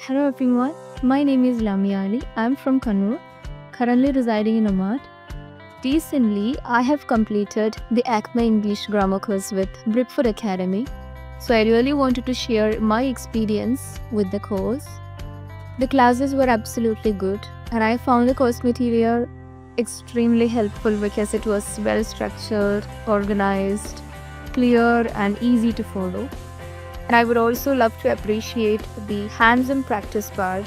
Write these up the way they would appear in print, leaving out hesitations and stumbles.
Hello everyone, my name is Lamia Ali. I'm from Kannur, currently residing in Oman. Recently, I have completed the Acme English grammar course with Britfort Academy. So I really wanted to share my experience with the course. The classes were absolutely good and I found the course material extremely helpful because it was well structured, organized, clear and easy to follow. And I would also love to appreciate the hands-on practice part,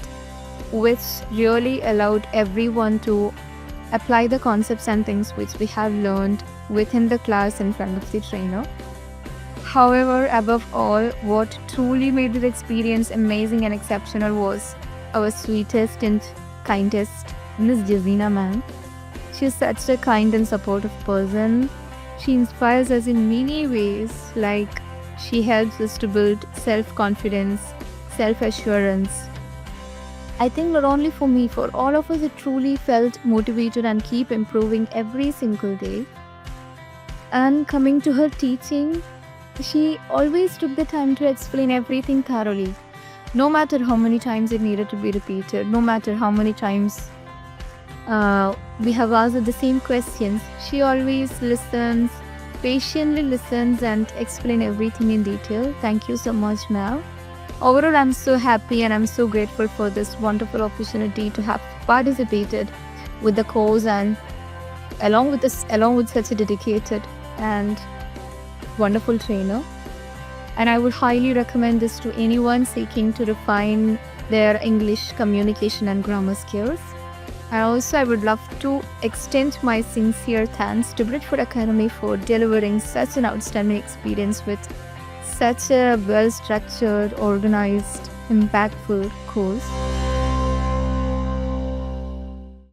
which really allowed everyone to apply the concepts and things which we have learned within the class in front of the trainer. However, above all, what truly made this experience amazing and exceptional was our sweetest and kindest Miss Jazina ma'am. She is such a kind and supportive person. She inspires us in many ways, like she helps us to build self-confidence, self-assurance. I think not only for me, for all of us, it truly felt motivated and keep improving every single day. And coming to her teaching, she always took the time to explain everything thoroughly. No matter how many times it needed to be repeated, no matter how many times we have asked the same questions, she always listens, patiently listens and explain everything in detail. Thank you so much, ma'am. Overall, I'm so happy and I'm so grateful for this wonderful opportunity to have participated with the course and along with such a dedicated and wonderful trainer. And I would highly recommend this to anyone seeking to refine their English communication and grammar skills. And also, I would love to extend my sincere thanks to Britfort Academy for delivering such an outstanding experience with such a well-structured, organized, impactful course.